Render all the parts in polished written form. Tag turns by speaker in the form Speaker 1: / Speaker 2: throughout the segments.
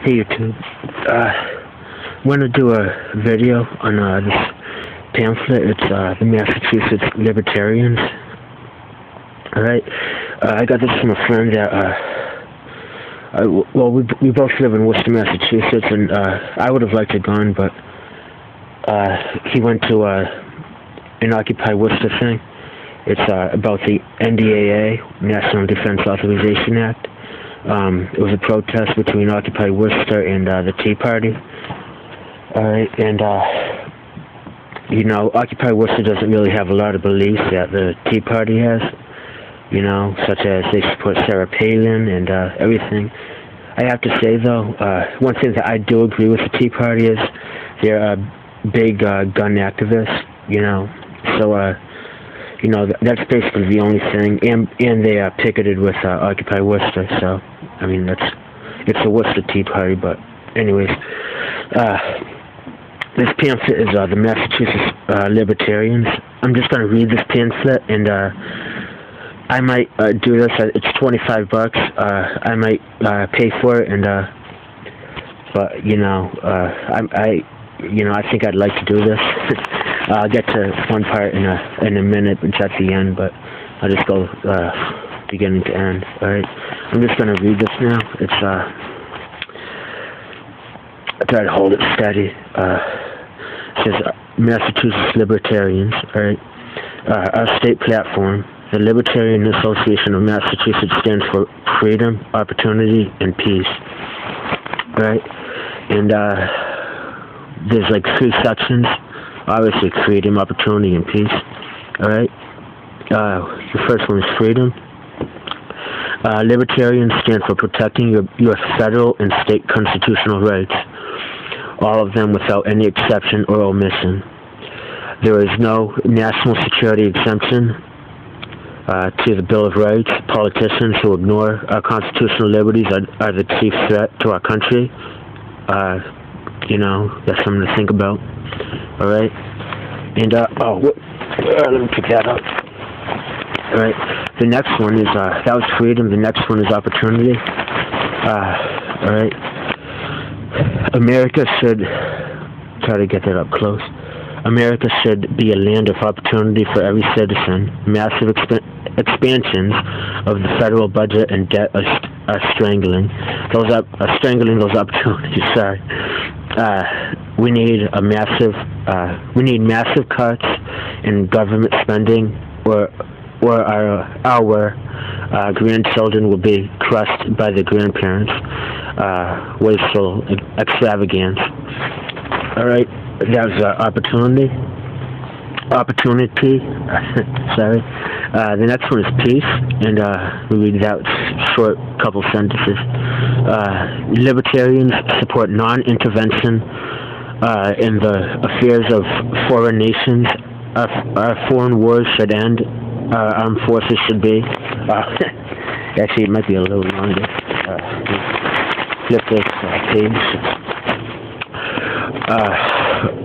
Speaker 1: Hey YouTube, want to do a video on this pamphlet. It's the Massachusetts Libertarians. Alright, I got this from a friend that, well, we both live in Worcester, Massachusetts, and I would have liked to gone, but he went to an Occupy Worcester thing. It's about the NDAA, National Defense Authorization Act. It was a protest between Occupy Worcester and the Tea Party. Alright, and you know, Occupy Worcester doesn't really have a lot of beliefs that the Tea Party has, you know, such as they support Sarah Palin and everything. I have to say, though, one thing that I do agree with the Tea Party is they're a big gun activists, you know, so you know, that's basically the only thing, and they picketed with Occupy Worcester, so, I mean, it's a Worcester Tea Party, but anyways, this pamphlet is the Massachusetts Libertarians. I'm just going to read this pamphlet, and I might do this, it's $25, I might pay for it, and, but, you know, I think I'd like to do this. I'll get to one part in a minute, which at the end, but I'll just go beginning to end. Alright, I'm just going to read this now. It's I try to hold it steady. It says Massachusetts Libertarians. Alright, our state platform. The Libertarian Association of Massachusetts stands for freedom, opportunity, and peace. Alright, and there's like 3 sections. Obviously, freedom, opportunity, and peace. Alright? The first one is freedom. Libertarians stand for protecting your federal and state constitutional rights, all of them without any exception or omission. There is no national security exemption to the Bill of Rights. Politicians who ignore our constitutional liberties are the chief threat to our country. You know, that's something to think about. Alright, and, let me pick that up. Alright, the next one is, that was freedom, the next one is opportunity. Alright, America should, try to get that up close. America should be a land of opportunity for every citizen. Massive expansions of the federal budget and debt are strangling those opportunities. Sorry. We need massive cuts in government spending, or our grandchildren will be crushed by their grandparents. Wasteful extravagance. All right, that was opportunity. Sorry. The next one is peace, and we read that short couple sentences. Libertarians support non-intervention in the affairs of foreign nations. Our foreign wars should end. Our armed forces should be. Actually, it might be a little longer. Flip this page.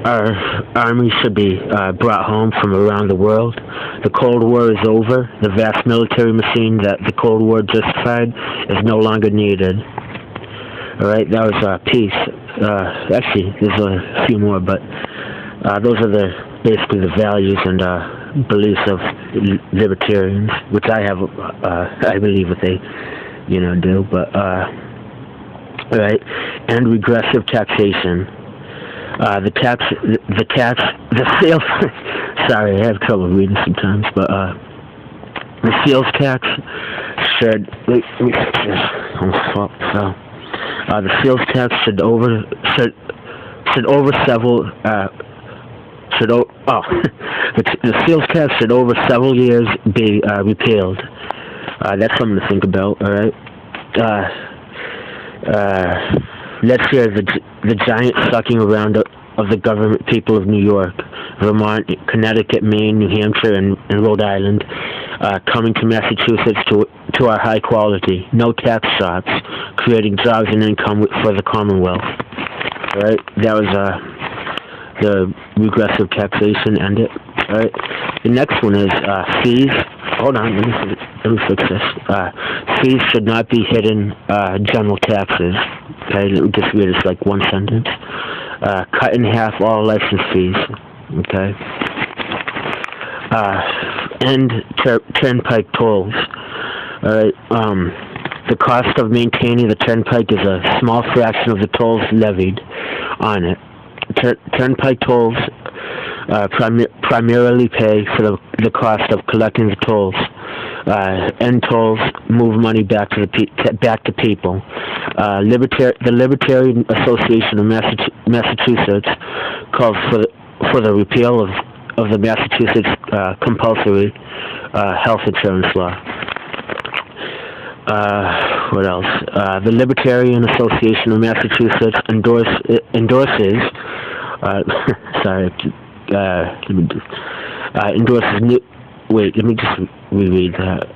Speaker 1: Our army should be brought home from around the world. The Cold War is over. The vast military machine that the Cold War justified is no longer needed. Alright, that was peace. Actually, there's a few more, but those are basically the values and beliefs of libertarians, which I have, I believe what they, you know, do, but, alright, and regressive taxation. The sales, sorry, I have trouble reading sometimes, but, the sales tax should, the sales tax should the sales tax should over several years be, repealed. That's something to think about, alright? Let's hear the giant sucking around of the government people of New York, Vermont, Connecticut, Maine, New Hampshire, and Rhode Island, coming to Massachusetts to our high quality, no tax shops, creating jobs and income for the Commonwealth. Alright, that was the regressive taxation ended. Alright, the next one is fees. hold on, let me fix this. Fees should not be hidden general taxes. Okay, let me just read this like one sentence. Cut in half all license fees. Okay. End turnpike tolls. Alright, the cost of maintaining the turnpike is a small fraction of the tolls levied on it. Turnpike tolls primarily pay for the cost of collecting the tolls. End tolls move money back to people. The Libertarian Association of Massachusetts calls for the repeal of the Massachusetts compulsory health insurance law. What else? The Libertarian Association of Massachusetts endorses new. Wait, let me just reread that.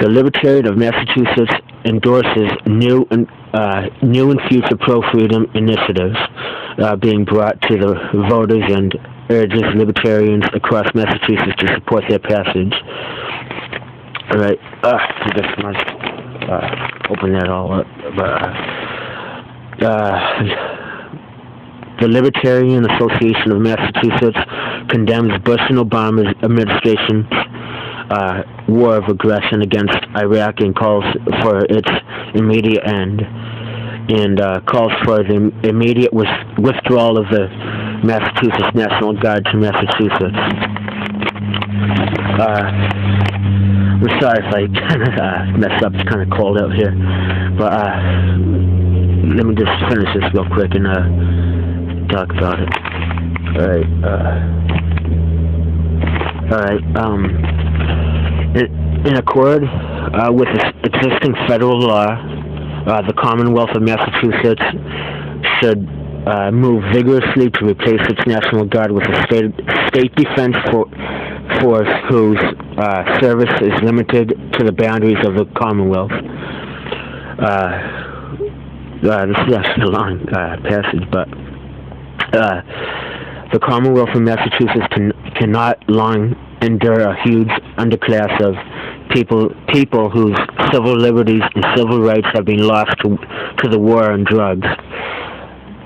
Speaker 1: The Libertarian of Massachusetts endorses new and future pro-freedom initiatives being brought to the voters and urges libertarians across Massachusetts to support their passage. All right, I just must open that all up. The Libertarian Association of Massachusetts condemns Bush and Obama's administration's war of aggression against Iraq and calls for its immediate end, and calls for the immediate withdrawal of the Massachusetts National Guard to Massachusetts. I'm sorry if I kind of messed up. It's kind of cold out here, but let me just finish this real quick and talk about it. Alright, in accord with existing federal law, the Commonwealth of Massachusetts should move vigorously to replace its National Guard with a state defense force whose service is limited to the boundaries of the Commonwealth. This is actually a long passage, but the Commonwealth of Massachusetts cannot long endure a huge underclass of people whose civil liberties and civil rights have been lost to the war on drugs.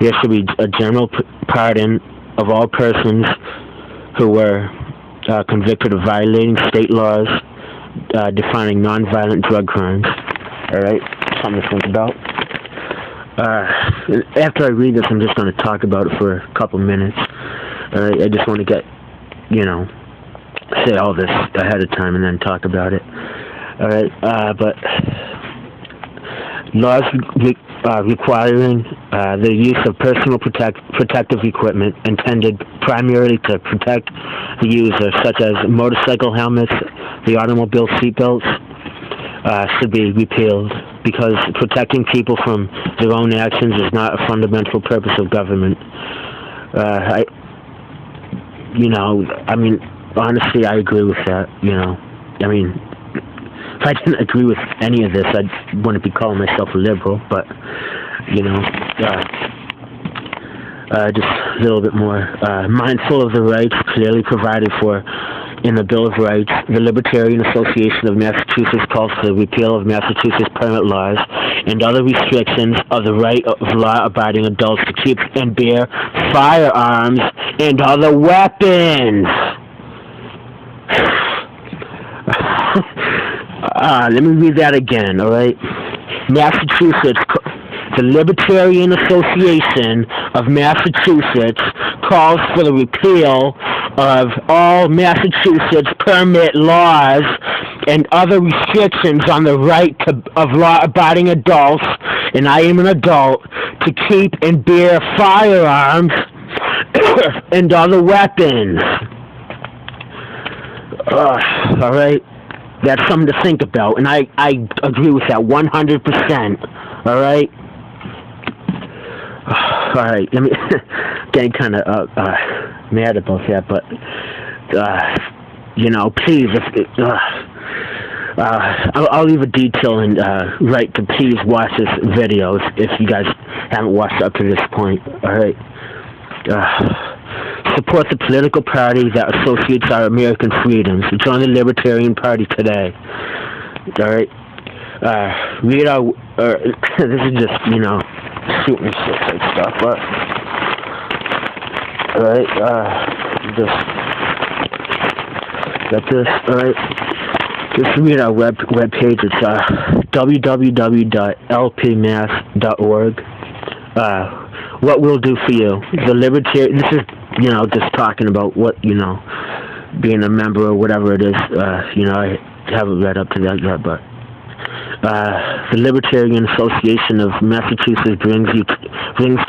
Speaker 1: There should be a general pardon of all persons who were convicted of violating state laws defining nonviolent drug crimes. Alright, something to think about. After I read this, I'm just going to talk about it for a couple minutes. I just want to get, say all this ahead of time and then talk about it. Alright, but laws requiring the use of personal protective equipment intended primarily to protect the user, such as motorcycle helmets, the automobile seatbelts, should be repealed, because protecting people from their own actions is not a fundamental purpose of government. Honestly, I agree with that, if I didn't agree with any of this, I wouldn't be calling myself a liberal, but, just a little bit more mindful of the rights clearly provided for in the Bill of Rights. The Libertarian Association of Massachusetts calls for the repeal of Massachusetts permit laws and other restrictions of the right of law-abiding adults to keep and bear firearms and other weapons. Let me read that again, alright? Massachusetts, the Libertarian Association of Massachusetts calls for the repeal of all Massachusetts permit laws and other restrictions on the right of law-abiding adults, and I am an adult, to keep and bear firearms and other weapons. Alright? That's something to think about, and I agree with that 100%. Alright? Alright, let me getting kind of mad about that, but please, I'll leave a detail and write to please watch this video if you guys haven't watched up to this point. Alright, support the political party that associates our American freedoms. Join the Libertarian Party today. Alright? Read our... this is just, you know, shooting shit type stuff, but... Alright, just... Got this, alright? Just read our web page. It's www.lpmass.org. What we'll do for you. The Libertarian... This is, you know, just talking about what, you know, being a member or whatever it is. You know, I haven't read up to that yet, but... the Libertarian Association of Massachusetts brings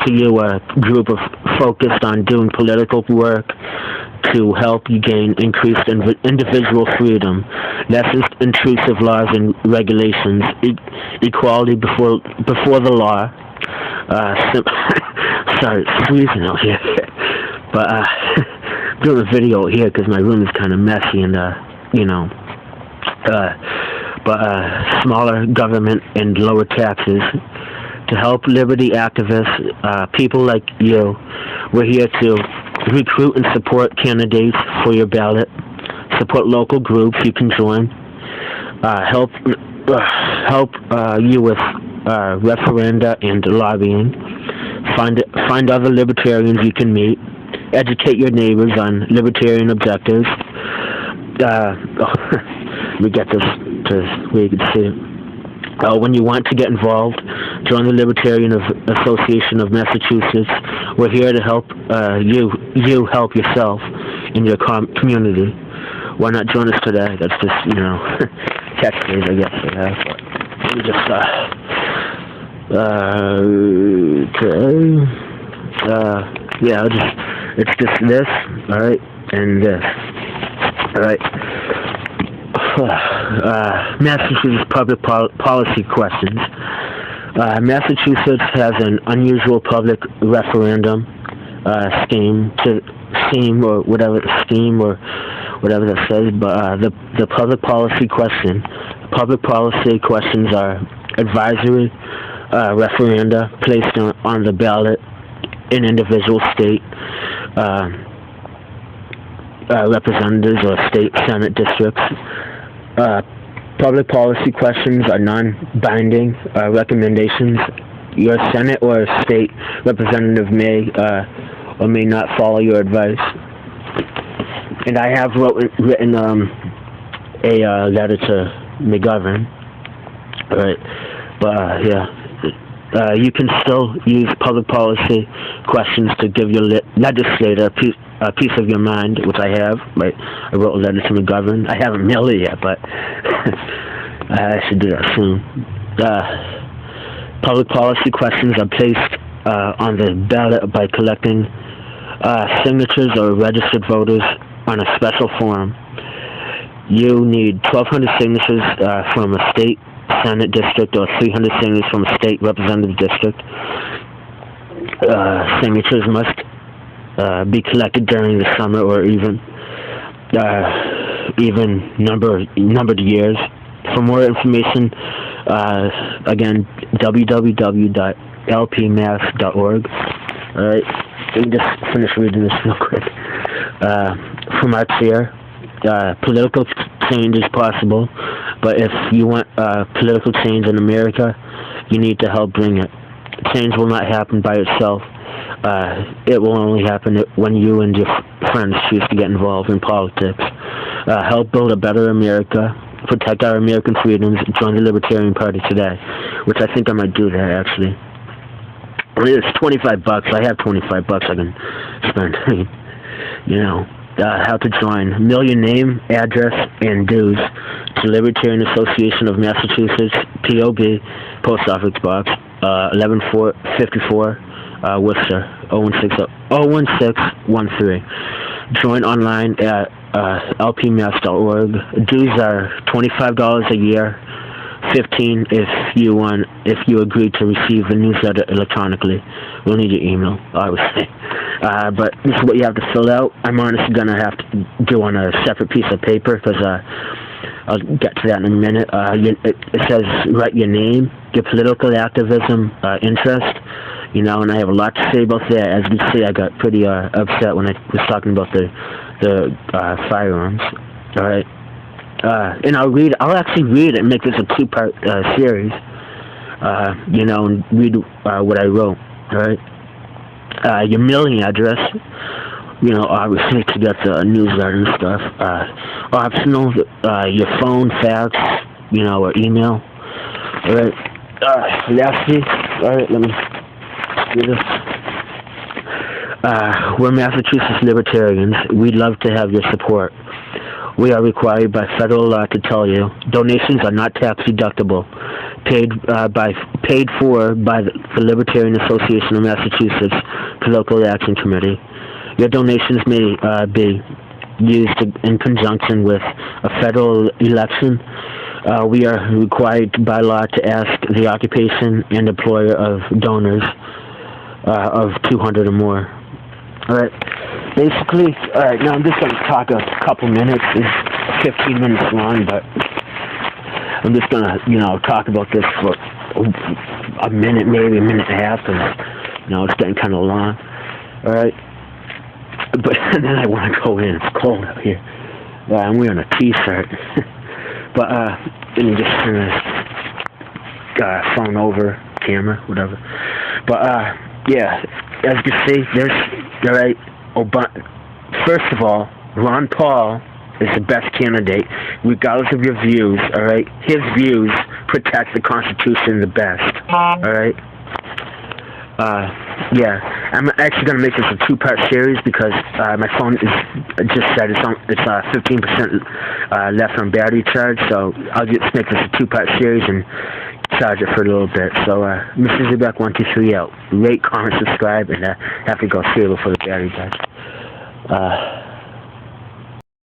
Speaker 1: to you a group of focused on doing political work to help you gain increased individual freedom, less intrusive laws and regulations, equality before the law. Sorry, it's freezing out here, but doing a video here because my room is kind of messy and you know. But smaller government and lower taxes. To help liberty activists, people like you, we're here to recruit and support candidates for your ballot, support local groups you can join, help you with referenda and lobbying, find other libertarians you can meet, educate your neighbors on libertarian objectives. We get this where you can see it. When you want to get involved, join the Libertarian Association of Massachusetts. We're here to help you help yourself in your community. Why not join us today? That's just, you know, catchphrase, I guess. Let me just, yeah, it's just this, alright, and this, alright. Massachusetts public policy questions. Massachusetts has an unusual public referendum scheme or whatever that says. But the public policy questions are advisory referenda placed on the ballot in individual state representatives or state senate districts. Public policy questions are non-binding recommendations. Your Senate or state representative may or may not follow your advice. And I have written a letter to McGovern. Right, but yeah. You can still use public policy questions to give your legislator a piece of your mind, which I have. Right, I wrote a letter to McGovern. I haven't mailed it yet, but I should do that soon. Public policy questions are placed on the ballot by collecting signatures or registered voters on a special form. You need 1,200 signatures from a state Senate district or 300 signatures from a state representative district. Signatures must be collected during the summer or even numbered years. For more information, again, www.lpmass.org. Alright, let me just finish reading this real quick. From our chair, political change is possible, but if you want political change in America, you need to help bring it. Change will not happen by itself. It will only happen when you and your friends choose to get involved in politics. Help build a better America, protect our American freedoms, join the Libertarian Party today, which I think I might do that, actually. It's $25. I have $25 I can spend. You know, how to join. Mail your name, address, and dues to Libertarian Association of Massachusetts, P.O.B., Post Office Box, 11454, Worcester, 01613. Join online at lpmass.org. Dues are $25 a year, $15 if you agree to receive the newsletter electronically. We'll need your email, obviously. But this is what you have to fill out. I'm honestly gonna have to do on a separate piece of paper because I'll get to that in a minute. It says write your name, your political activism interest, you know, and I have a lot to say about that. As you can see, I got pretty upset when I was talking about the firearms. All right, and I'll actually read it and make this a two-part series. You know, and read what I wrote. All right, your mailing address. You know, obviously to get the newsletter and stuff. Optional, your phone, fax, you know, or email. All right. Lastly, all right, let me do this. We're Massachusetts libertarians. We'd love to have your support. We are required by federal law to tell you donations are not tax deductible. Paid for by the Libertarian Association of Massachusetts Political Action Committee. Your donations may be used in conjunction with a federal election. We are required by law to ask the occupation and employer of donors of 200 or more. All right. Basically, all right. Now I'm just going to talk a couple minutes. It's 15 minutes long, but I'm just going to, you know, talk about this for a minute, maybe a minute and a half, because, you know, it's getting kind of long. All right. But then I want to go in. It's cold out here. I'm wearing a t-shirt. But, let me just turn the phone over, camera, whatever. But, yeah, as you can see, there's, all right, first of all, Ron Paul is the best candidate, regardless of your views, all right? His views protect the Constitution the best, all right? Yeah, I'm actually going to make this a two-part series because my phone just said it's 15% left on battery charge, so I'll just make this a two-part series and charge it for a little bit. So, Mr. Zubek 123 out. Rate, comment, subscribe, and have to go see it before the battery dies.